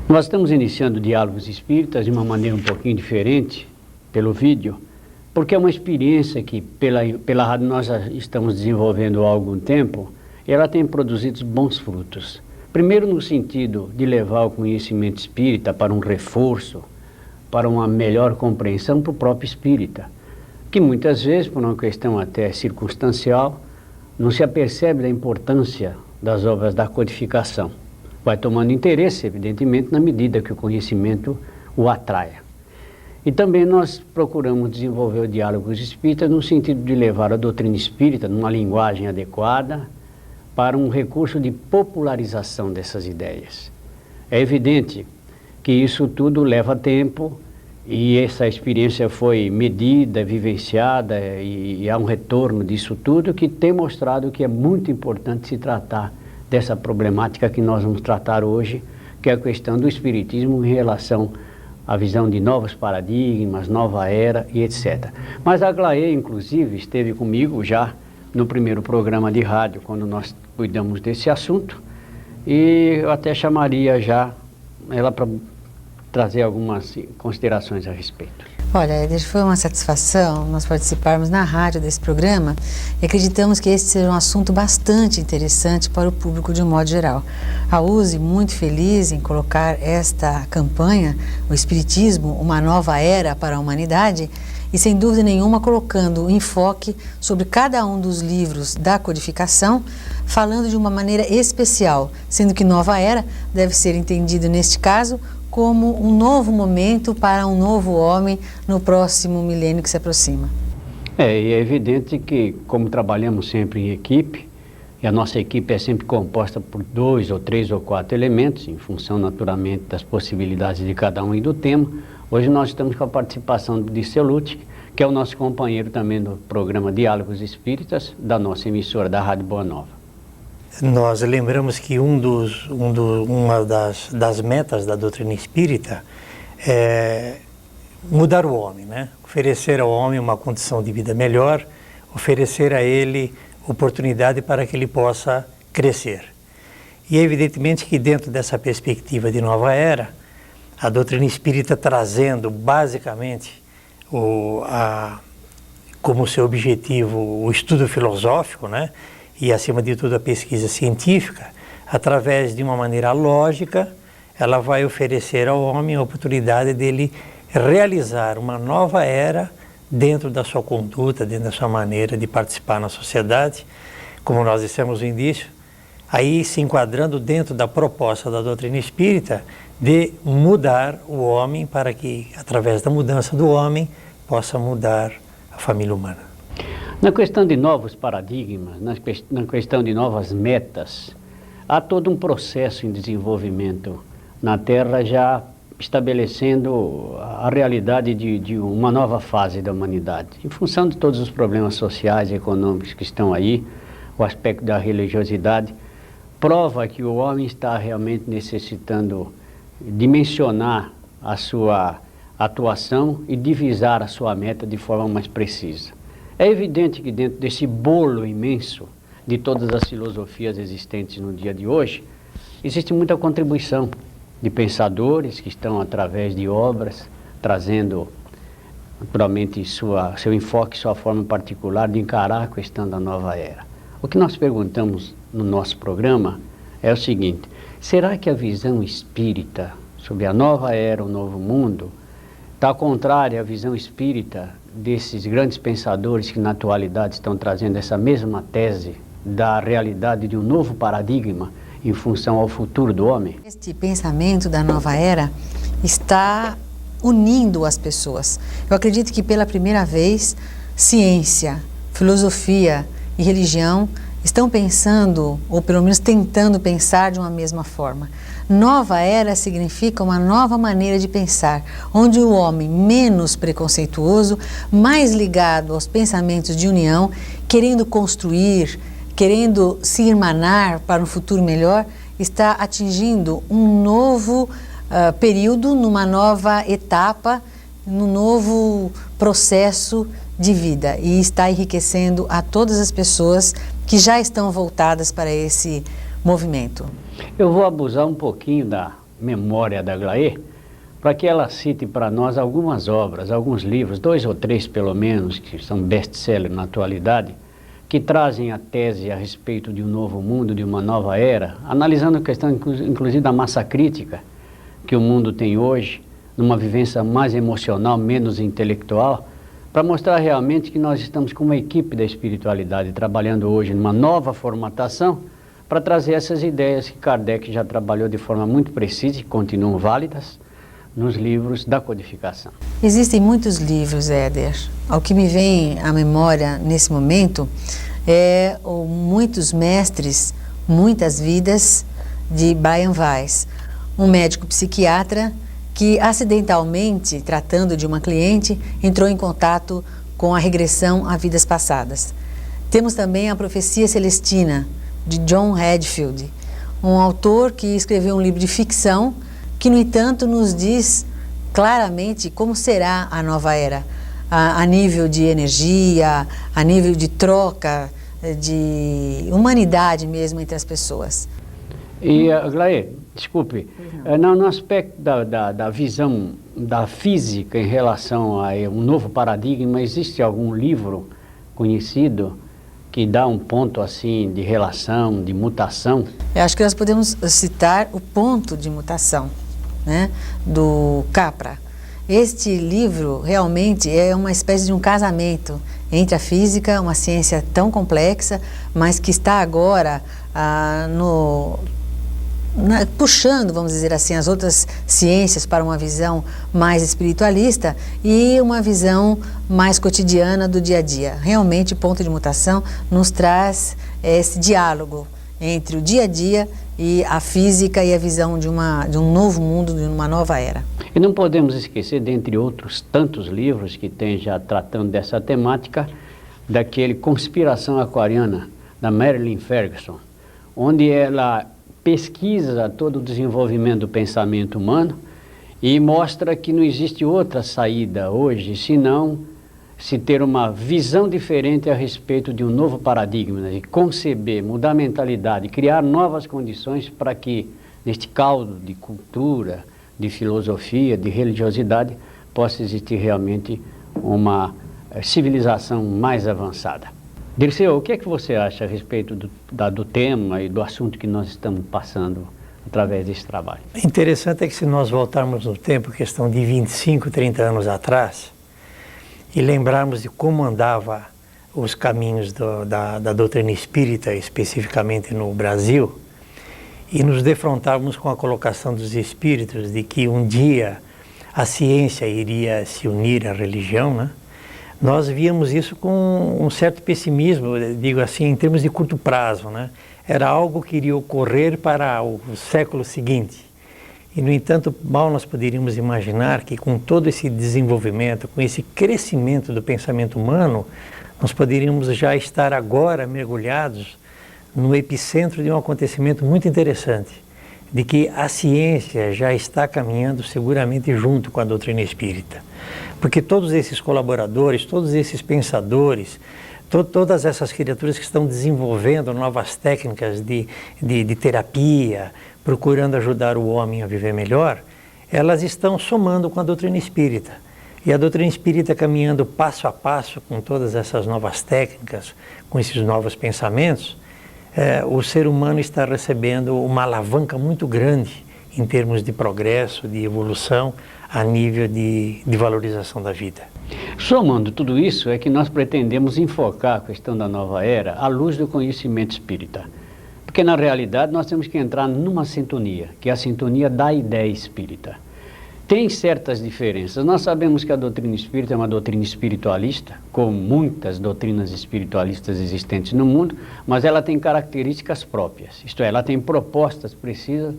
Nós estamos iniciando Diálogos Espíritas de uma maneira um pouquinho diferente, pelo vídeo, porque é uma experiência que pela rádio nós já estamos desenvolvendo há algum tempo, e ela tem produzido bons frutos. Primeiro no sentido de levar o conhecimento espírita para um reforço, para uma melhor compreensão para o próprio espírita, que muitas vezes, por uma questão até circunstancial, não se apercebe da importância das obras da codificação. Vai tomando interesse, evidentemente, na medida que o conhecimento o atraia. E também nós procuramos desenvolver o Diálogos Espíritas no sentido de levar a doutrina espírita numa linguagem adequada para um recurso de popularização dessas ideias. É evidente que isso tudo leva tempo e essa experiência foi medida, vivenciada e há um retorno disso tudo que tem mostrado que é muito importante se tratar dessa problemática que nós vamos tratar hoje, que é a questão do espiritismo em relação à visão de novos paradigmas, nova era e etc. Mas a Glaê, inclusive, esteve comigo já no primeiro programa de rádio, quando nós cuidamos desse assunto, e eu até chamaria já ela para trazer algumas considerações a respeito. Olha, Éder, foi uma satisfação nós participarmos na rádio desse programa e acreditamos que esse seja um assunto bastante interessante para o público de um modo geral. A USE, muito feliz em colocar esta campanha, o Espiritismo, uma nova era para a humanidade, e sem dúvida nenhuma colocando enfoque sobre cada um dos livros da codificação, falando de uma maneira especial, sendo que nova era deve ser entendido neste caso como um novo momento para um novo homem no próximo milênio que se aproxima. E é evidente que, como trabalhamos sempre em equipe, e a nossa equipe é sempre composta por 2 ou 3 ou 4 elementos, em função naturalmente das possibilidades de cada um e do tema, hoje nós estamos com a participação de Celucci, que é o nosso companheiro também do programa Diálogos Espíritas, da nossa emissora da Rádio Boa Nova. Nós lembramos que uma das metas da doutrina espírita é mudar o homem, né? Oferecer ao homem uma condição de vida melhor, oferecer a ele oportunidade para que ele possa crescer. E é evidentemente que dentro dessa perspectiva de nova era, a doutrina espírita trazendo basicamente como seu objetivo o estudo filosófico, né? E, acima de tudo, a pesquisa científica, através de uma maneira lógica, ela vai oferecer ao homem a oportunidade dele realizar uma nova era dentro da sua conduta, dentro da sua maneira de participar na sociedade, como nós dissemos no início, aí se enquadrando dentro da proposta da doutrina espírita de mudar o homem para que, através da mudança do homem, possa mudar a família humana. Na questão de novos paradigmas, na questão de novas metas, há todo um processo em desenvolvimento na Terra já estabelecendo a realidade de uma nova fase da humanidade. Em função de todos os problemas sociais e econômicos que estão aí, o aspecto da religiosidade prova que o homem está realmente necessitando dimensionar a sua atuação e divisar a sua meta de forma mais precisa. É evidente que dentro desse bolo imenso de todas as filosofias existentes no dia de hoje, existe muita contribuição de pensadores que estão, através de obras, trazendo naturalmente seu enfoque, sua forma particular de encarar a questão da nova era. O que nós perguntamos no nosso programa é o seguinte: será que a visão espírita sobre a nova era, o novo mundo, está contrária à visão espírita desses grandes pensadores que na atualidade estão trazendo essa mesma tese da realidade de um novo paradigma em função ao futuro do homem? Este pensamento da nova era está unindo as pessoas. Eu acredito que pela primeira vez, ciência, filosofia e religião estão pensando, ou pelo menos tentando pensar de uma mesma forma. Nova era significa uma nova maneira de pensar, onde o homem menos preconceituoso, mais ligado aos pensamentos de união, querendo construir, querendo se irmanar para um futuro melhor, está atingindo um novo período, numa nova etapa, num novo processo de vida, e está enriquecendo a todas as pessoas que já estão voltadas para esse movimento. Eu vou abusar um pouquinho memória da Aglaé, para que ela cite para nós algumas obras, alguns livros, 2 ou 3 pelo menos, que são best-sellers na atualidade, que trazem a tese a respeito de um novo mundo, de uma nova era, analisando a questão inclusive da massa crítica que o mundo tem hoje, numa vivência mais emocional, menos intelectual, para mostrar realmente que nós estamos com uma equipe da espiritualidade trabalhando hoje numa nova formatação para trazer essas ideias que Kardec já trabalhou de forma muito precisa e continuam válidas nos livros da codificação. Existem muitos livros, Éder. Ao que me vem à memória nesse momento é Muitos Mestres, Muitas Vidas, de Brian Weiss, um médico psiquiatra que acidentalmente, tratando de uma cliente, entrou em contato com a regressão a vidas passadas. Temos também a Profecia Celestina, de John Redfield, um autor que escreveu um livro de ficção que, no entanto, nos diz claramente como será a nova era, a nível de energia, a nível de troca, de humanidade mesmo entre as pessoas. E, Aglaé, desculpe, no aspecto da visão da física em relação a um novo paradigma, existe algum livro conhecido que dá um ponto assim de relação, de mutação? Eu acho que nós podemos citar o Ponto de Mutação, né, do Capra. Este livro realmente é uma espécie de um casamento entre a física, uma ciência tão complexa, mas que está agora puxando, vamos dizer assim, as outras ciências para uma visão mais espiritualista e uma visão mais cotidiana do dia a dia. Realmente, o Ponto de Mutação nos traz esse diálogo entre o dia a dia e a física e a visão de um novo mundo, de uma nova era. E não podemos esquecer, dentre outros tantos livros que tem já tratando dessa temática, daquele Conspiração Aquariana, da Marilyn Ferguson, onde ela pesquisa todo o desenvolvimento do pensamento humano e mostra que não existe outra saída hoje, senão se ter uma visão diferente a respeito de um novo paradigma, né? De conceber, mudar a mentalidade, criar novas condições para que, neste caldo de cultura, de filosofia, de religiosidade, possa existir realmente uma civilização mais avançada. Dirceu, o que é que você acha a respeito do tema e do assunto que nós estamos passando através desse trabalho? Interessante é que se nós voltarmos no tempo, questão de 25, 30 anos atrás, e lembrarmos de como andava os caminhos da doutrina espírita, especificamente no Brasil, e nos defrontarmos com a colocação dos espíritos de que um dia a ciência iria se unir à religião, né? Nós víamos isso com um certo pessimismo, digo assim, em termos de curto prazo, né? Era algo que iria ocorrer para o século seguinte. E, no entanto, mal nós poderíamos imaginar que com todo esse desenvolvimento, com esse crescimento do pensamento humano, nós poderíamos já estar agora mergulhados no epicentro de um acontecimento muito interessante, de que a ciência já está caminhando seguramente junto com a doutrina espírita. Porque todos esses colaboradores, todos esses pensadores, todas essas criaturas que estão desenvolvendo novas técnicas de terapia, procurando ajudar o homem a viver melhor, elas estão somando com a doutrina espírita. E a doutrina espírita caminhando passo a passo com todas essas novas técnicas, com esses novos pensamentos, o ser humano está recebendo uma alavanca muito grande em termos de progresso, de evolução, a nível de valorização da vida. Somando tudo isso, é que nós pretendemos enfocar a questão da nova era à luz do conhecimento espírita. Porque, na realidade, nós temos que entrar numa sintonia, que é a sintonia da ideia espírita. Tem certas diferenças. Nós sabemos que a doutrina espírita é uma doutrina espiritualista, como muitas doutrinas espiritualistas existentes no mundo, mas ela tem características próprias. Isto é, ela tem propostas precisas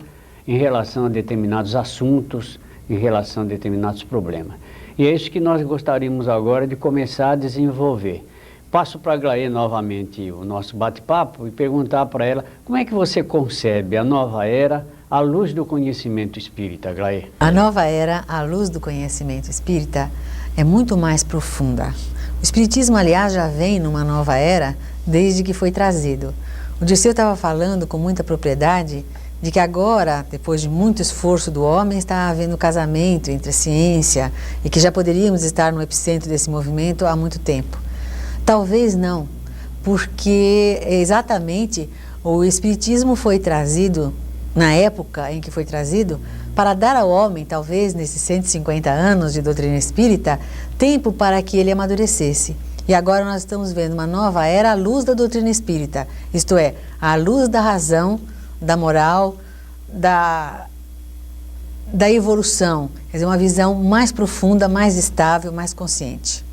em relação a determinados assuntos, em relação a determinados problemas. E é isso que nós gostaríamos agora de começar a desenvolver. Passo para a Aglaé novamente o nosso bate-papo e perguntar para ela como é que você concebe a nova era à luz do conhecimento espírita, Aglaé? A nova era à luz do conhecimento espírita é muito mais profunda. O espiritismo, aliás, já vem numa nova era desde que foi trazido. O Dirceu estava falando com muita propriedade de que agora, depois de muito esforço do homem, está havendo casamento entre a ciência e que já poderíamos estar no epicentro desse movimento há muito tempo. Talvez não, porque exatamente o Espiritismo foi trazido, na época em que foi trazido, para dar ao homem, talvez nesses 150 anos de doutrina espírita, tempo para que ele amadurecesse. E agora nós estamos vendo uma nova era à luz da doutrina espírita, isto é, à luz da razão, da moral, da evolução, quer dizer, uma visão mais profunda, mais estável, mais consciente.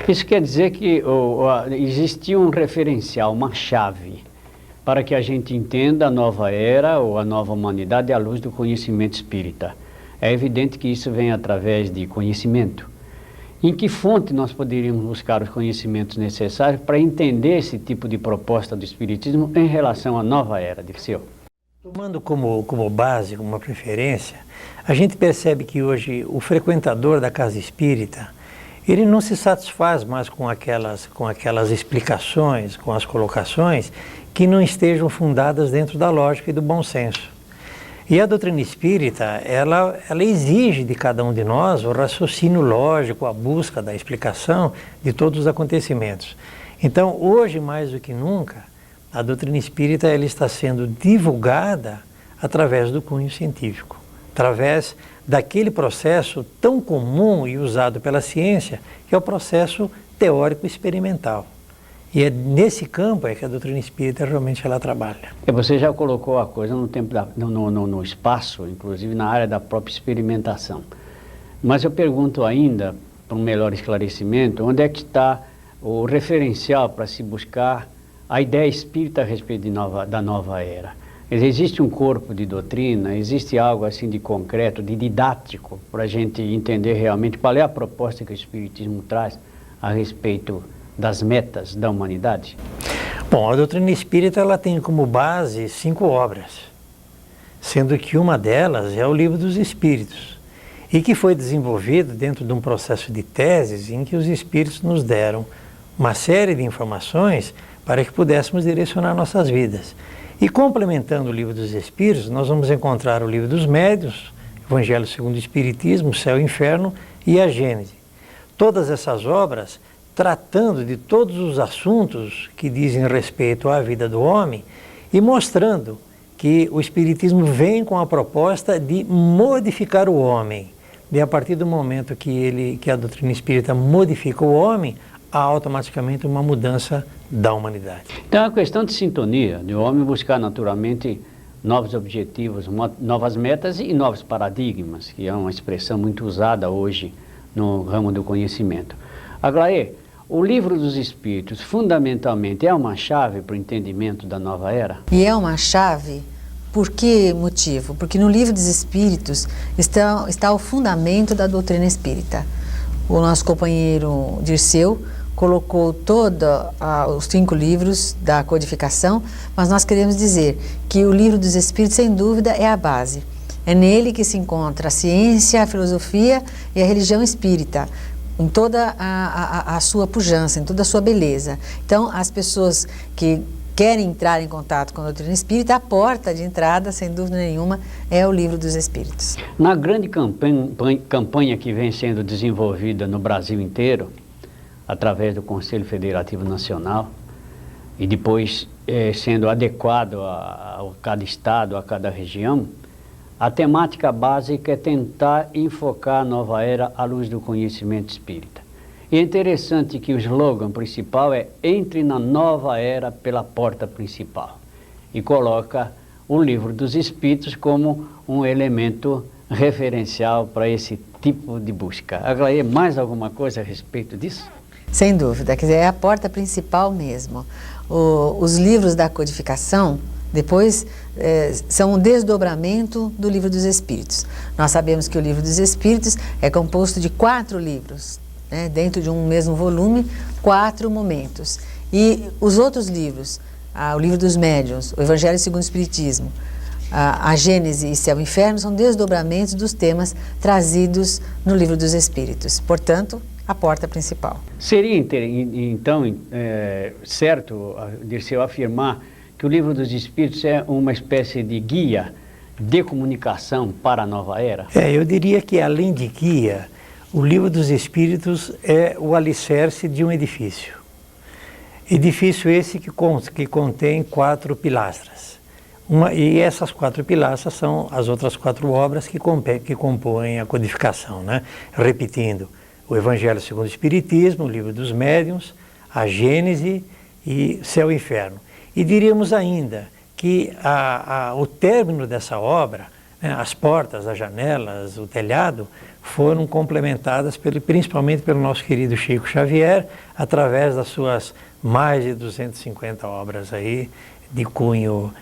Isso quer dizer que existia um referencial, uma chave, para que a gente entenda a nova era ou a nova humanidade à luz do conhecimento espírita. É evidente que isso vem através de conhecimento. Em que fonte nós poderíamos buscar os conhecimentos necessários para entender esse tipo de proposta do Espiritismo em relação à nova era, Dirceu? Tomando como base, como uma preferência, a gente percebe que hoje o frequentador da casa espírita, ele não se satisfaz mais com aquelas explicações, com as colocações que não estejam fundadas dentro da lógica e do bom senso. E a doutrina espírita, ela exige de cada um de nós o raciocínio lógico, a busca da explicação de todos os acontecimentos. Então, hoje mais do que nunca, a doutrina espírita ela está sendo divulgada através do cunho científico, através daquele processo tão comum e usado pela ciência, que é o processo teórico experimental. E é nesse campo que a doutrina espírita realmente ela trabalha. Você já colocou a coisa no tempo no espaço, inclusive na área da própria experimentação. Mas eu pergunto ainda, para um melhor esclarecimento, onde é que está o referencial para se buscar a ideia espírita a respeito da nova era? Existe um corpo de doutrina, existe algo assim de concreto, de didático, para a gente entender realmente qual é a proposta que o Espiritismo traz a respeito das metas da humanidade? Bom, a doutrina espírita ela tem como base 5 obras, sendo que uma delas é o Livro dos Espíritos, e que foi desenvolvido dentro de um processo de teses em que os Espíritos nos deram uma série de informações para que pudéssemos direcionar nossas vidas. E complementando o Livro dos Espíritos, nós vamos encontrar o Livro dos Médiuns, Evangelho segundo o Espiritismo, Céu e Inferno e a Gênese. Todas essas obras tratando de todos os assuntos que dizem respeito à vida do homem e mostrando que o Espiritismo vem com a proposta de modificar o homem. E a partir do momento que a doutrina espírita modifica o homem, há automaticamente uma mudança da humanidade. Então é uma questão de sintonia, de o homem buscar naturalmente novos objetivos, novas metas e novos paradigmas, que é uma expressão muito usada hoje no ramo do conhecimento. Aglaé, o Livro dos Espíritos, fundamentalmente, é uma chave para o entendimento da nova era? E é uma chave, por que motivo? Porque no Livro dos Espíritos está o fundamento da doutrina espírita. O nosso companheiro Dirceu colocou todos os 5 livros da codificação, mas nós queremos dizer que o Livro dos Espíritos, sem dúvida, é a base. É nele que se encontra a ciência, a filosofia e a religião espírita, em toda a sua pujança, em toda a sua beleza. Então, as pessoas que querem entrar em contato com a doutrina espírita, a porta de entrada, sem dúvida nenhuma, é o Livro dos Espíritos. Na grande campanha que vem sendo desenvolvida no Brasil inteiro, através do Conselho Federativo Nacional, e depois sendo adequado a cada estado, a cada região, a temática básica é tentar enfocar a nova era à luz do conhecimento espírita. E é interessante que o slogan principal é "Entre na nova era pela porta principal", e coloca o Livro dos Espíritos como um elemento referencial para esse tipo de busca. Aglaé, mais alguma coisa a respeito disso? Sem dúvida, quer dizer, é a porta principal mesmo. Os livros da codificação, depois, são um desdobramento do Livro dos Espíritos. Nós sabemos que o Livro dos Espíritos é composto de 4 livros, né, dentro de um mesmo volume, 4 momentos. E os outros livros, o Livro dos Médiuns, o Evangelho segundo o Espiritismo, a Gênese e Céu e Inferno, são desdobramentos dos temas trazidos no Livro dos Espíritos. Portanto, a porta principal. Seria, então, certo, Dirceu, afirmar que o Livro dos Espíritos é uma espécie de guia de comunicação para a nova era? Eu diria que, além de guia, o Livro dos Espíritos é o alicerce de um edifício. Edifício esse que contém 4 pilastras. E essas 4 pilastras são as outras 4 obras que compõem a codificação, né? Repetindo, o Evangelho segundo o Espiritismo, o Livro dos Médiuns, a Gênese e Céu e Inferno. E diríamos ainda que o término dessa obra, né, as portas, as janelas, o telhado, foram complementadas principalmente pelo nosso querido Chico Xavier, através das suas mais de 250 obras aí, de cunho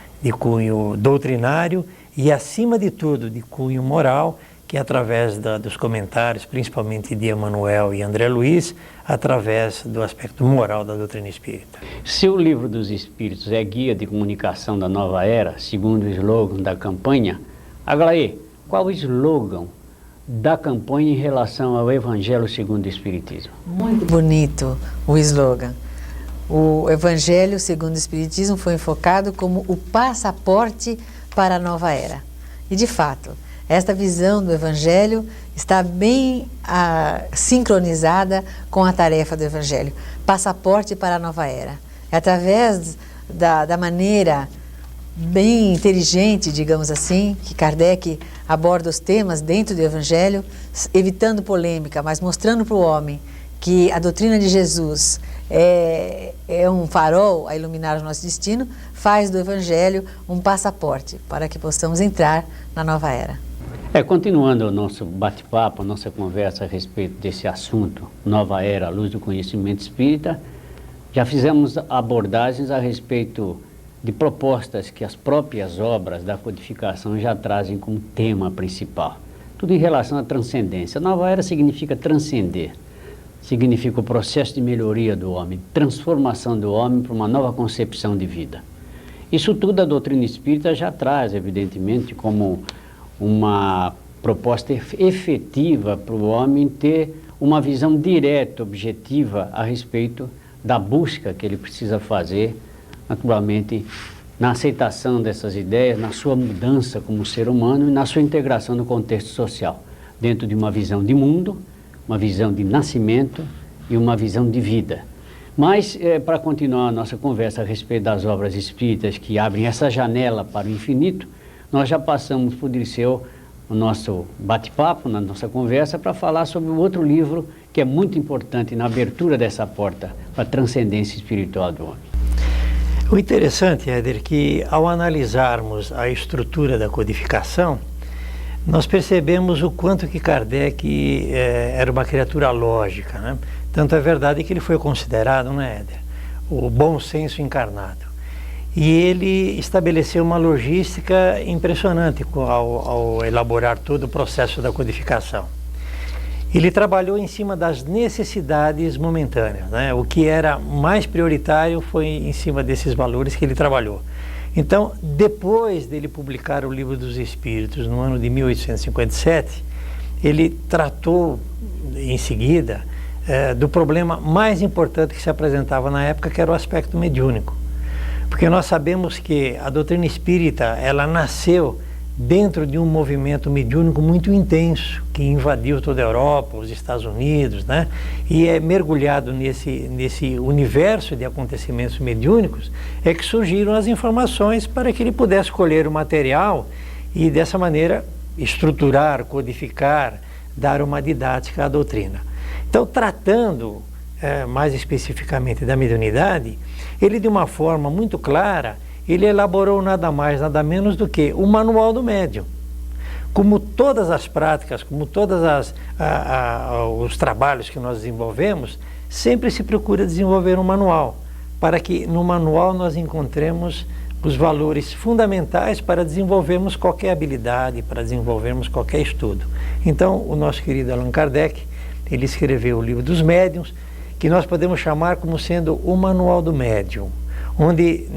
doutrinário e, acima de tudo, de cunho moral, que através dos comentários, principalmente de Emmanuel e André Luiz, através do aspecto moral da doutrina espírita. Se o Livro dos Espíritos é guia de comunicação da nova era, segundo o slogan da campanha, Aglaé, qual o slogan da campanha em relação ao Evangelho segundo o Espiritismo? Muito bonito o slogan. O Evangelho segundo o Espiritismo foi enfocado como o passaporte para a nova era. E, de fato, esta visão do Evangelho está bem sincronizada com a tarefa do Evangelho. Passaporte para a nova era. É através da maneira bem inteligente, digamos assim, que Kardec aborda os temas dentro do Evangelho, evitando polêmica, mas mostrando para o homem que a doutrina de Jesus é um farol a iluminar o nosso destino, faz do Evangelho um passaporte para que possamos entrar na nova era. Continuando o nosso bate-papo, a nossa conversa a respeito desse assunto, nova era, luz do conhecimento espírita, já fizemos abordagens a respeito de propostas que as próprias obras da codificação já trazem como tema principal. Tudo em relação à transcendência. Nova era significa transcender. Significa o processo de melhoria do homem, transformação do homem para uma nova concepção de vida. Isso tudo a doutrina espírita já traz, evidentemente, como uma proposta efetiva para o homem ter uma visão direta, objetiva, a respeito da busca que ele precisa fazer, naturalmente, na aceitação dessas ideias, na sua mudança como ser humano e na sua integração no contexto social, dentro de uma visão de mundo, uma visão de nascimento e uma visão de vida. Mas, para continuar a nossa conversa a respeito das obras espíritas que abrem essa janela para o infinito, nós já passamos por Dirceu o nosso bate-papo, na nossa conversa, para falar sobre o outro livro que é muito importante na abertura dessa porta para a transcendência espiritual do homem. O interessante, Éder, que ao analisarmos a estrutura da codificação, nós percebemos o quanto que Kardec era uma criatura lógica, né? Tanto é verdade que ele foi considerado, né, Éder, o bom senso encarnado. E ele estabeleceu uma logística impressionante ao elaborar todo o processo da codificação. Ele trabalhou em cima das necessidades momentâneas, né? O que era mais prioritário foi em cima desses valores que ele trabalhou. Então, depois dele publicar o Livro dos Espíritos, no ano de 1857, ele tratou, em seguida, do problema mais importante que se apresentava na época, que era o aspecto mediúnico. Porque nós sabemos que a doutrina espírita, ela nasceu dentro de um movimento mediúnico muito intenso, que invadiu toda a Europa, os Estados Unidos, né? E é mergulhado nesse universo de acontecimentos mediúnicos, é que surgiram as informações para que ele pudesse colher o material e, dessa maneira, estruturar, codificar, dar uma didática à doutrina. Então, tratando mais especificamente da mediunidade, ele, de uma forma muito clara, ele elaborou nada mais, nada menos do que o Manual do Médium. Como todas as práticas, como todos os trabalhos que nós desenvolvemos, sempre se procura desenvolver um manual, para que no manual nós encontremos os valores fundamentais para desenvolvermos qualquer habilidade, para desenvolvermos qualquer estudo. Então, o nosso querido Allan Kardec, ele escreveu o Livro dos Médiuns, que nós podemos chamar como sendo o Manual do Médium, onde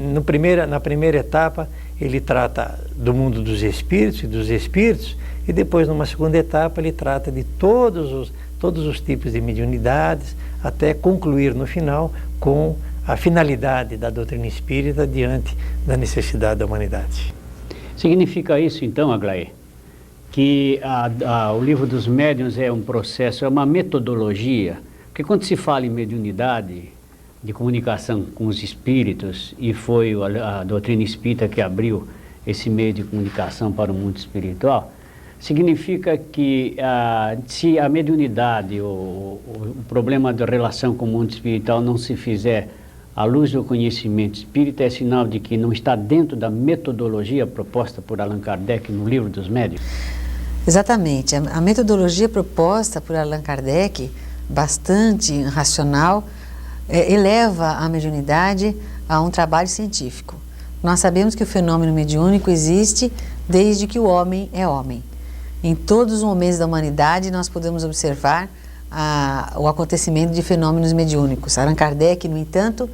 na primeira etapa ele trata do mundo dos espíritos e dos espíritos, e depois, numa segunda etapa, ele trata de todos os tipos de mediunidades, até concluir no final com a finalidade da doutrina espírita diante da necessidade da humanidade. Significa isso, então, Aglaé, que o livro dos médiuns é um processo, é uma metodologia, porque quando se fala em mediunidade, de comunicação com os espíritos, e foi a doutrina espírita que abriu esse meio de comunicação para o mundo espiritual, significa que se a mediunidade, o problema da relação com o mundo espiritual não se fizer à luz do conhecimento espírita, é sinal de que não está dentro da metodologia proposta por Allan Kardec no livro dos médiuns? Exatamente. A metodologia proposta por Allan Kardec, bastante racional, eleva a mediunidade a um trabalho científico. Nós sabemos que o fenômeno mediúnico existe desde que o homem é homem. Em todos os momentos da humanidade nós podemos observar o acontecimento de fenômenos mediúnicos. Allan Kardec, no entanto,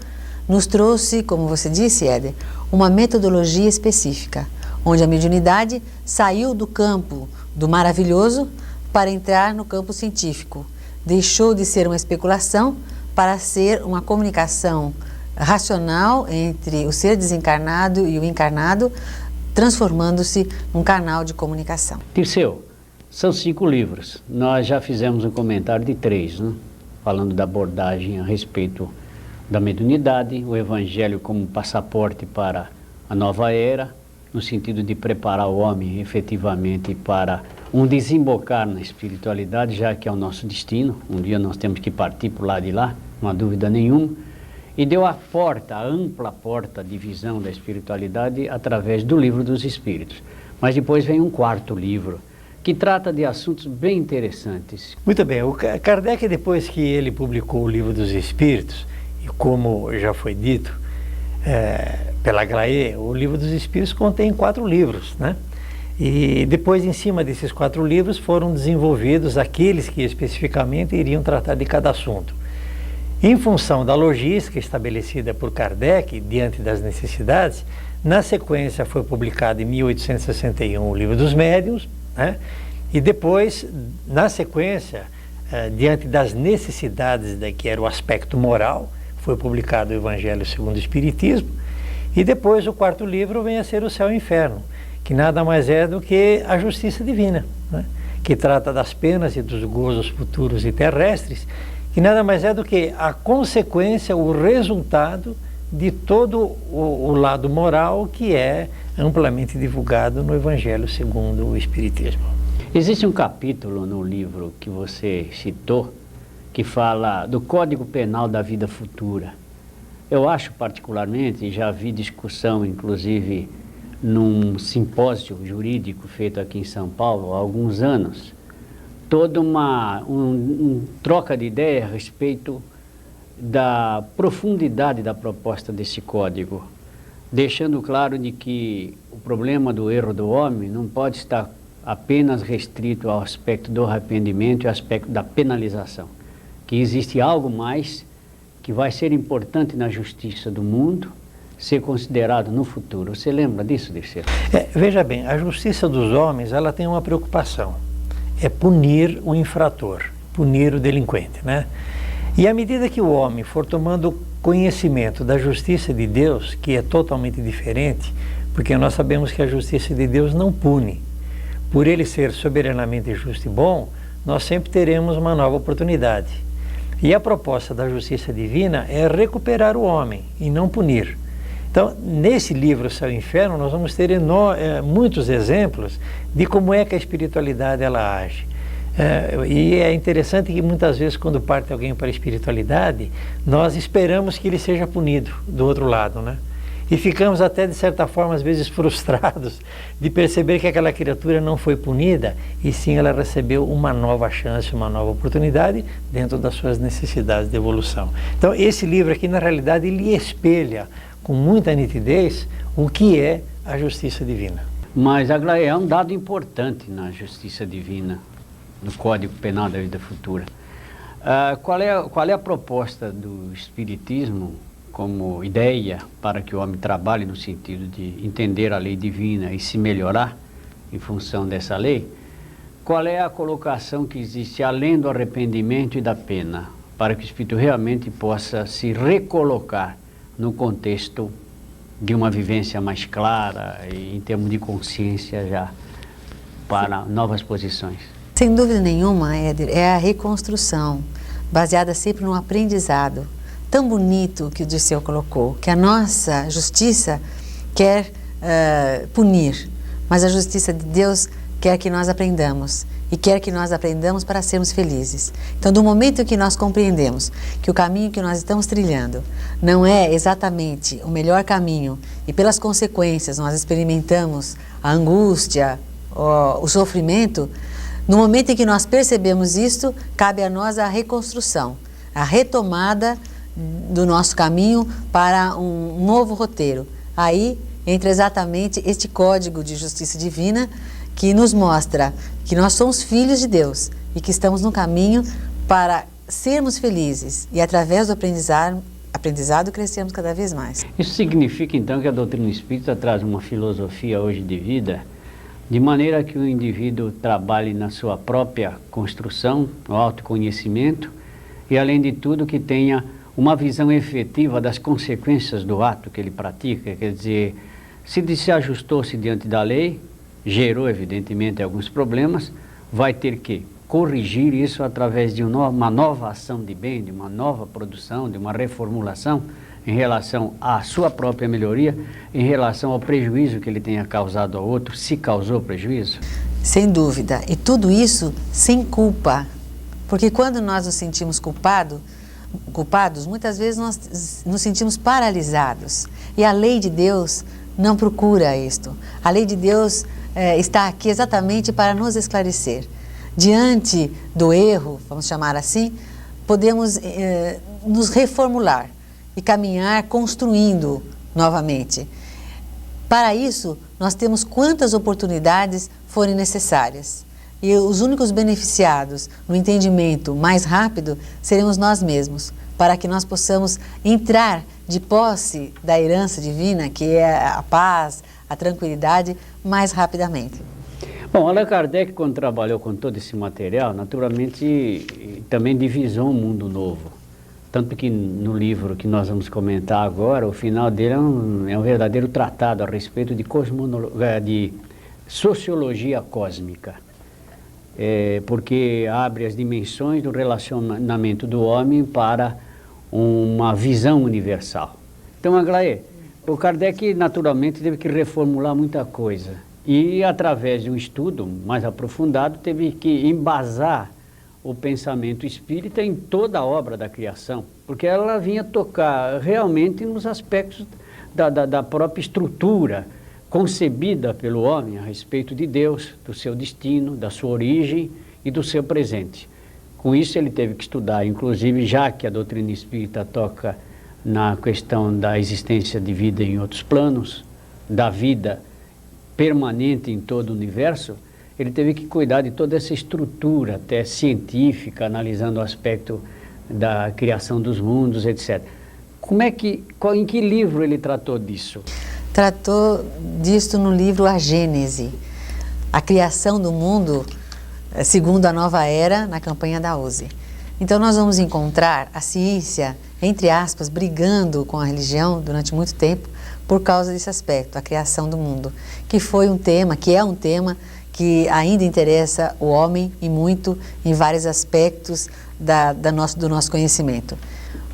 nos trouxe, como você disse, Éder, uma metodologia específica, onde a mediunidade saiu do campo do maravilhoso para entrar no campo científico. Deixou de ser uma especulação para ser uma comunicação racional entre o ser desencarnado e o encarnado, transformando-se num canal de comunicação. Dirceu, são 5 livros. Nós já fizemos um comentário de 3, né? Falando da abordagem a respeito da mediunidade, o Evangelho como passaporte para a nova era, no sentido de preparar o homem efetivamente para um desembocar na espiritualidade, já que é o nosso destino. Um dia nós temos que partir para o lado de lá, não há dúvida nenhuma. E deu a ampla porta de visão da espiritualidade através do Livro dos Espíritos. Mas depois vem um 4º livro, que trata de assuntos bem interessantes. Muito bem, o Kardec, depois que ele publicou o Livro dos Espíritos, e como já foi dito pela Aglaé, o Livro dos Espíritos contém 4 livros, né? E depois, em cima desses 4 livros, foram desenvolvidos aqueles que especificamente iriam tratar de cada assunto. Em função da logística estabelecida por Kardec, diante das necessidades, na sequência foi publicado em 1861 o Livro dos Médiuns, né? E depois, na sequência, diante das necessidades que era o aspecto moral, foi publicado o Evangelho segundo o Espiritismo, e depois o 4º livro vem a ser o Céu e o Inferno, que nada mais é do que a justiça divina, né? Que trata das penas e dos gozos futuros e terrestres, que nada mais é do que a consequência, o resultado de todo o lado moral que é amplamente divulgado no Evangelho segundo o Espiritismo. Existe um capítulo no livro que você citou, que fala do Código Penal da Vida Futura. Eu acho particularmente, já vi discussão inclusive num simpósio jurídico feito aqui em São Paulo há alguns anos, toda uma troca de ideia a respeito da profundidade da proposta desse código, deixando claro de que o problema do erro do homem não pode estar apenas restrito ao aspecto do arrependimento e ao aspecto da penalização, que existe algo mais que vai ser importante na justiça do mundo, ser considerado no futuro. Você lembra disso, Dirceu? Veja bem, a justiça dos homens, ela tem uma preocupação, é punir o infrator, punir o delinquente, né? E à medida que o homem for tomando conhecimento da justiça de Deus, que é totalmente diferente, porque nós sabemos que a justiça de Deus não pune. Por ele ser soberanamente justo e bom, nós sempre teremos uma nova oportunidade. E a proposta da justiça divina é recuperar o homem e não punir. Então, nesse livro Céu e Inferno, nós vamos ter muitos exemplos de como é que a espiritualidade ela age. E é interessante que muitas vezes quando parte alguém para a espiritualidade, nós esperamos que ele seja punido do outro lado, né? E ficamos até de certa forma às vezes frustrados de perceber que aquela criatura não foi punida e sim ela recebeu uma nova chance, uma nova oportunidade dentro das suas necessidades de evolução. Então esse livro aqui na realidade ele espelha com muita nitidez o que é a justiça divina. Mas Aglaé, é um dado importante na justiça divina, no Código Penal da Vida Futura. Qual é a proposta do Espiritismo como ideia para que o homem trabalhe no sentido de entender a lei divina e se melhorar em função dessa lei? Qual é a colocação que existe além do arrependimento e da pena, para que o espírito realmente possa se recolocar no contexto de uma vivência mais clara e em termos de consciência já para novas posições? Sem dúvida nenhuma, Éder, é a reconstrução, baseada sempre no aprendizado. Tão bonito que o Dirceu colocou, que a nossa justiça quer punir, mas a justiça de Deus quer que nós aprendamos. E quer que nós aprendamos para sermos felizes. Então, do momento que nós compreendemos que o caminho que nós estamos trilhando não é exatamente o melhor caminho e pelas consequências nós experimentamos a angústia, o sofrimento, no momento em que nós percebemos isto, cabe a nós a reconstrução, a retomada do nosso caminho para um novo roteiro. Aí entra exatamente este código de justiça divina que nos mostra que nós somos filhos de Deus e que estamos no caminho para sermos felizes e através do aprendizado crescemos cada vez mais. Isso significa então que a doutrina espírita traz uma filosofia hoje de vida, de maneira que o indivíduo trabalhe na sua própria construção, no autoconhecimento e além de tudo que tenha uma visão efetiva das consequências do ato que ele pratica, quer dizer, se ajustou-se diante da lei, gerou evidentemente alguns problemas, vai ter que corrigir isso através de uma nova ação de bem, de uma nova produção, de uma reformulação em relação à sua própria melhoria, em relação ao prejuízo que ele tenha causado ao outro, se causou prejuízo? Sem dúvida, e tudo isso sem culpa, porque quando nós nos sentimos culpados, muitas vezes nós nos sentimos paralisados, e a lei de Deus não procura isto. A lei de Deus está aqui exatamente para nos esclarecer. Diante do erro, vamos chamar assim, podemos nos reformular e caminhar construindo novamente. Para isso, nós temos quantas oportunidades forem necessárias. E os únicos beneficiados no entendimento mais rápido seremos nós mesmos, para que nós possamos entrar de posse da herança divina, que é a paz, a tranquilidade, mais rapidamente. Bom, Allan Kardec, quando trabalhou com todo esse material, naturalmente também divisou um mundo novo. Tanto que no livro que nós vamos comentar agora, o final dele é um verdadeiro tratado a respeito de sociologia cósmica. Porque abre as dimensões do relacionamento do homem para uma visão universal. Então, Aglaé, o Kardec naturalmente teve que reformular muita coisa e através de um estudo mais aprofundado teve que embasar o pensamento espírita em toda a obra da criação, porque ela vinha tocar realmente nos aspectos da própria estrutura concebida pelo homem a respeito de Deus, do seu destino, da sua origem e do seu presente. Com isso ele teve que estudar, inclusive já que a doutrina espírita toca na questão da existência de vida em outros planos, da vida permanente em todo o universo, ele teve que cuidar de toda essa estrutura até científica, analisando o aspecto da criação dos mundos, etc. Em que livro ele tratou disso? Tratou disso no livro A Gênese, a criação do mundo segundo a nova era, na campanha da USE. Então nós vamos encontrar a ciência, entre aspas, brigando com a religião durante muito tempo por causa desse aspecto, a criação do mundo, que foi um tema, que é um tema que ainda interessa o homem e muito em vários aspectos do nosso conhecimento.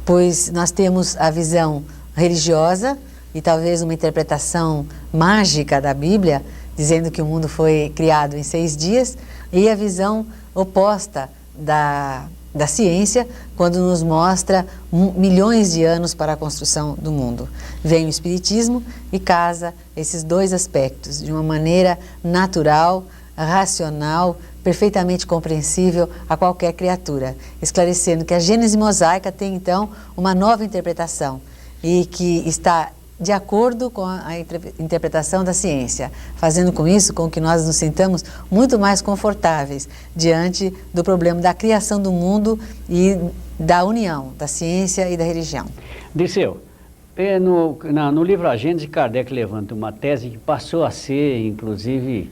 Pois nós temos a visão religiosa e talvez uma interpretação mágica da Bíblia, dizendo que o mundo foi criado em 6 dias, e a visão oposta da ciência, quando nos mostra milhões de anos para a construção do mundo. Vem o Espiritismo e casa esses dois aspectos de uma maneira natural, racional, perfeitamente compreensível a qualquer criatura, esclarecendo que a Gênese mosaica tem então uma nova interpretação e que está de acordo com a interpretação da ciência, fazendo com isso com que nós nos sintamos muito mais confortáveis diante do problema da criação do mundo e da união da ciência e da religião. Dirceu, no livro A Gênese, Kardec levanta uma tese que passou a ser, inclusive,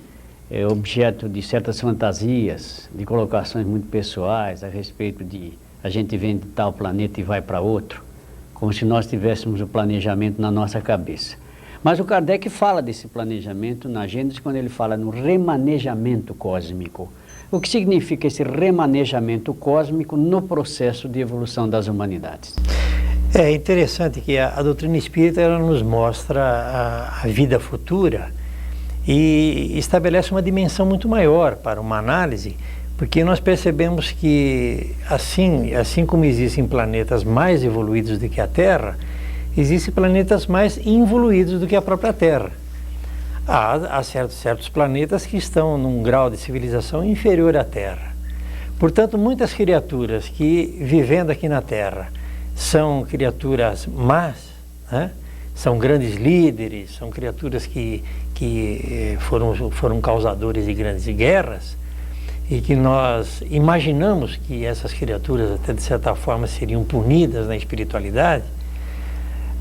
objeto de certas fantasias, de colocações muito pessoais a respeito de a gente vem de tal planeta e vai para outro, como se nós tivéssemos o planejamento na nossa cabeça. Mas o Kardec fala desse planejamento na Gênesis quando ele fala no remanejamento cósmico. O que significa esse remanejamento cósmico no processo de evolução das humanidades? É interessante que a doutrina espírita ela nos mostra a vida futura e estabelece uma dimensão muito maior para uma análise, porque nós percebemos que assim como existem planetas mais evoluídos do que a Terra, existem planetas mais involuídos do que a própria Terra. Há certos planetas que estão num grau de civilização inferior à Terra. Portanto, muitas criaturas que, vivendo aqui na Terra, são criaturas más, né? São grandes líderes, são criaturas que foram causadores de grandes guerras, e que nós imaginamos que essas criaturas, até de certa forma, seriam punidas na espiritualidade.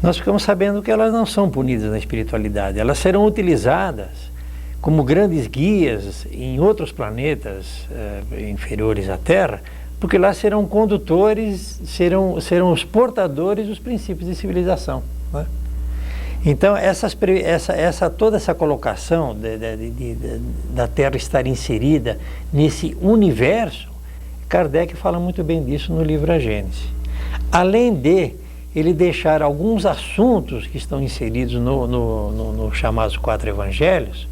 Nós ficamos sabendo que elas não são punidas na espiritualidade, elas serão utilizadas como grandes guias em outros planetas inferiores à Terra, porque lá serão condutores, serão os portadores dos princípios de civilização, né? Então, toda essa colocação da Terra estar inserida nesse universo, Kardec fala muito bem disso no livro A Gênese. Além de ele deixar alguns assuntos que estão inseridos no chamados 4 evangelhos,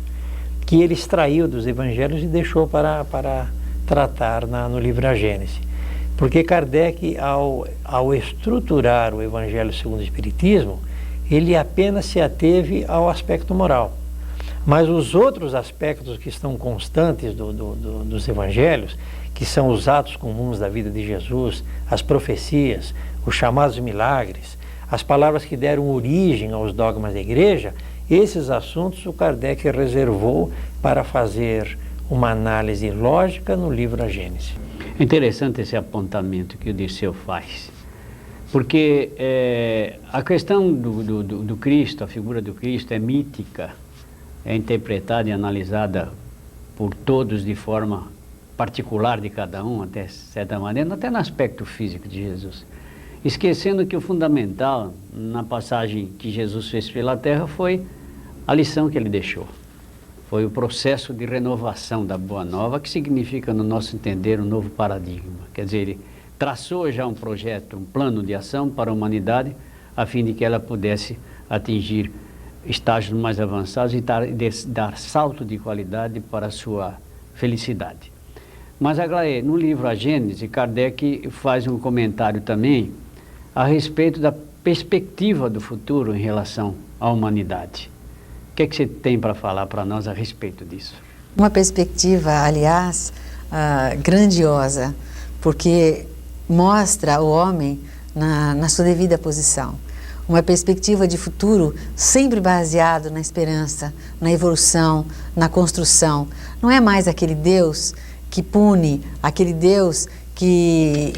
que ele extraiu dos evangelhos e deixou para tratar no livro A Gênese. Porque Kardec, ao estruturar o Evangelho segundo o Espiritismo, ele apenas se ateve ao aspecto moral. Mas os outros aspectos que estão constantes dos evangelhos, que são os atos comuns da vida de Jesus, as profecias, os chamados milagres, as palavras que deram origem aos dogmas da igreja, esses assuntos o Kardec reservou para fazer uma análise lógica no livro A Gênese. É interessante esse apontamento que o Dirceu faz, porque a questão do Cristo, a figura do Cristo é mítica, é interpretada e analisada por todos de forma particular de cada um, até certa maneira, até no aspecto físico de Jesus. Esquecendo que o fundamental na passagem que Jesus fez pela terra foi a lição que ele deixou. Foi o processo de renovação da Boa Nova, que significa, no nosso entender, um novo paradigma. Quer dizer, ele traçou já um projeto, um plano de ação para a humanidade, a fim de que ela pudesse atingir estágios mais avançados e dar salto de qualidade para a sua felicidade. Mas, no livro A Gênese, Kardec faz um comentário também a respeito da perspectiva do futuro em relação à humanidade. O que é que você tem para falar para nós a respeito disso? Uma perspectiva, aliás, grandiosa, porque mostra o homem na sua devida posição. Uma perspectiva de futuro sempre baseado na esperança, na evolução, na construção. Não é mais aquele Deus que pune, aquele Deus que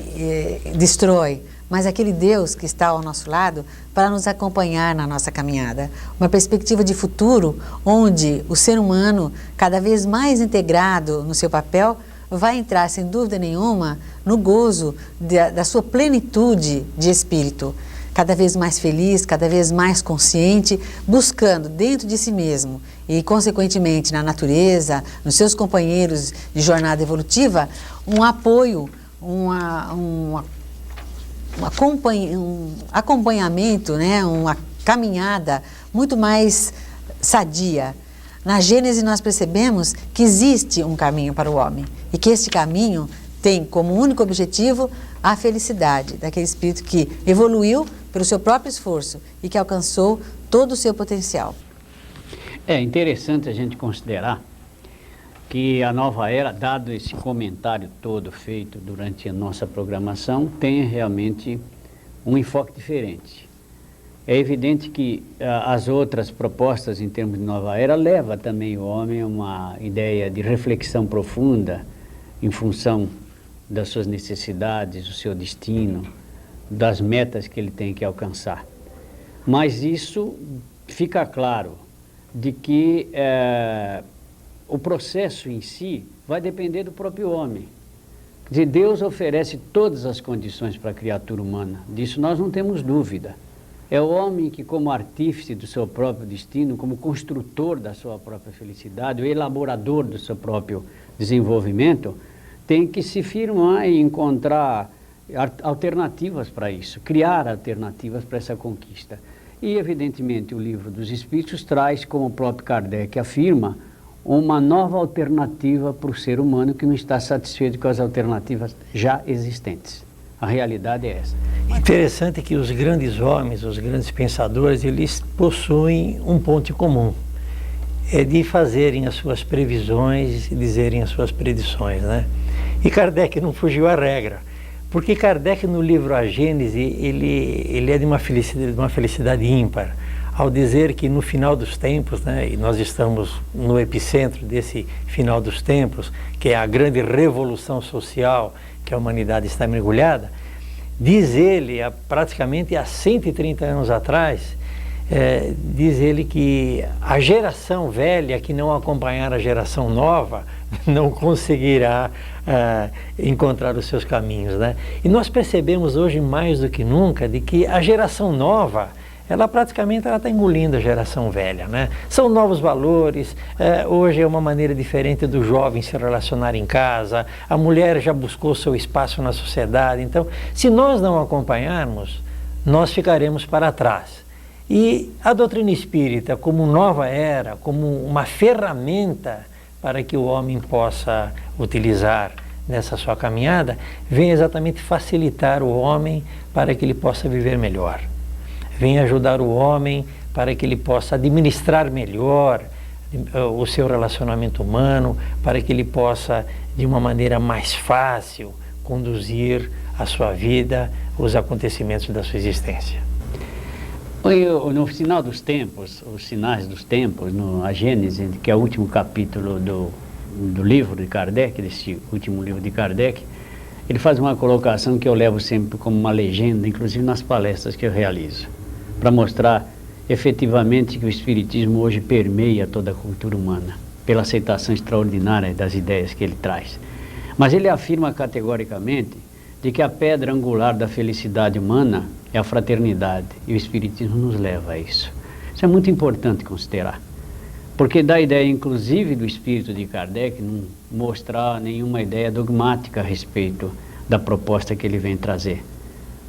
destrói, mas aquele Deus que está ao nosso lado para nos acompanhar na nossa caminhada. Uma perspectiva de futuro onde o ser humano, cada vez mais integrado no seu papel, vai entrar, sem dúvida nenhuma, no gozo da sua plenitude de espírito. Cada vez mais feliz, cada vez mais consciente, buscando dentro de si mesmo e, consequentemente, na natureza, nos seus companheiros de jornada evolutiva, um apoio, um acompanhamento, né? Uma caminhada muito mais sadia. Na Gênese nós percebemos que existe um caminho para o homem e que este caminho tem como único objetivo a felicidade daquele espírito que evoluiu pelo seu próprio esforço e que alcançou todo o seu potencial. É interessante a gente considerar que a nova era, dado esse comentário todo feito durante a nossa programação, tem realmente um enfoque diferente. É evidente que as outras propostas em termos de nova era levam também o homem a uma ideia de reflexão profunda em função das suas necessidades, do seu destino, das metas que ele tem que alcançar. Mas isso fica claro de que o processo em si vai depender do próprio homem. Quer dizer, Deus oferece todas as condições para a criatura humana, disso nós não temos dúvida. É o homem que, como artífice do seu próprio destino, como construtor da sua própria felicidade, o elaborador do seu próprio desenvolvimento, tem que se firmar e encontrar alternativas para isso, criar alternativas para essa conquista. E, evidentemente, o Livro dos Espíritos traz, como o próprio Kardec afirma, uma nova alternativa para o ser humano que não está satisfeito com as alternativas já existentes. A realidade é essa. Interessante que os grandes homens, os grandes pensadores, eles possuem um ponto em comum. É de fazerem as suas previsões e dizerem as suas predições, né? E Kardec não fugiu à regra. Porque Kardec, no livro A Gênese, ele é de uma felicidade ímpar, ao dizer que no final dos tempos, né, e nós estamos no epicentro desse final dos tempos, que é a grande revolução social que a humanidade está mergulhada, diz ele, praticamente há 130 anos atrás, diz ele que a geração velha que não acompanhar a geração nova não conseguirá encontrar os seus caminhos, né? E nós percebemos hoje mais do que nunca de que a geração nova, ela praticamente está engolindo a geração velha, né? São novos valores, hoje é uma maneira diferente do jovem se relacionar em casa, a mulher já buscou seu espaço na sociedade, então se nós não acompanharmos, nós ficaremos para trás. E a doutrina espírita, como nova era, como uma ferramenta para que o homem possa utilizar nessa sua caminhada, vem exatamente facilitar o homem para que ele possa viver melhor. Vem ajudar o homem para que ele possa administrar melhor o seu relacionamento humano, para que ele possa, de uma maneira mais fácil, conduzir a sua vida, os acontecimentos da sua existência. No final dos tempos, os sinais dos tempos, A Gênese, que é o último capítulo do livro de Kardec, desse último livro de Kardec, ele faz uma colocação que eu levo sempre como uma legenda, inclusive nas palestras que eu realizo, para mostrar efetivamente que o Espiritismo hoje permeia toda a cultura humana, pela aceitação extraordinária das ideias que ele traz. Mas ele afirma categoricamente de que a pedra angular da felicidade humana é a fraternidade, e o Espiritismo nos leva a isso. Isso é muito importante considerar, porque dá a ideia, inclusive, do espírito de Kardec não mostrar nenhuma ideia dogmática a respeito da proposta que ele vem trazer,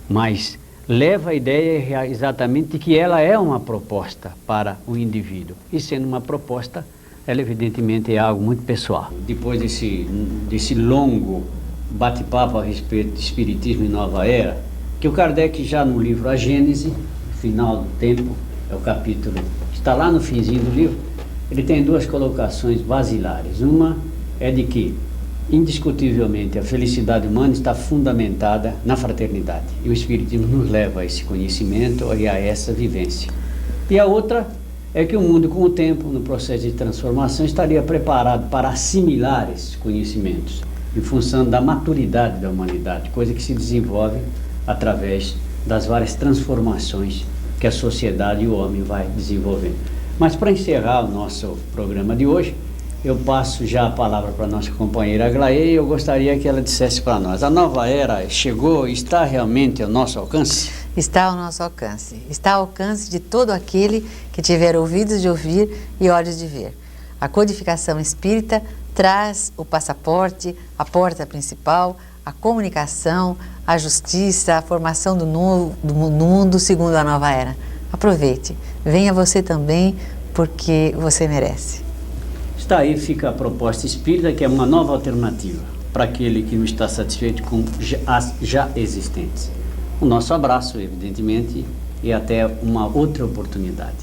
mas leva a ideia exatamente de que ela é uma proposta para o indivíduo, e sendo uma proposta, ela evidentemente é algo muito pessoal. Depois desse longo bate-papo a respeito de Espiritismo e Nova Era, que o Kardec já no livro A Gênese, final do tempo, é o capítulo, está lá no finzinho do livro, ele tem duas colocações basilares. Uma é de que, indiscutivelmente, a felicidade humana está fundamentada na fraternidade, e o Espiritismo nos leva a esse conhecimento e a essa vivência. E a outra é que o mundo, com o tempo, no processo de transformação, estaria preparado para assimilar esses conhecimentos, em função da maturidade da humanidade, coisa que se desenvolve através das várias transformações que a sociedade e o homem vai desenvolvendo. Mas para encerrar o nosso programa de hoje, eu passo já a palavra para a nossa companheira Aglaé, e eu gostaria que ela dissesse para nós, a nova era chegou e está realmente ao nosso alcance? Está ao nosso alcance, está ao alcance de todo aquele que tiver ouvidos de ouvir e olhos de ver. A codificação espírita traz o passaporte, a porta principal, a comunicação, a justiça, a formação do mundo segundo a nova era. Aproveite, venha você também, porque você merece. Está aí, fica a proposta espírita, que é uma nova alternativa para aquele que não está satisfeito com as já existentes. O nosso abraço, evidentemente, e até uma outra oportunidade.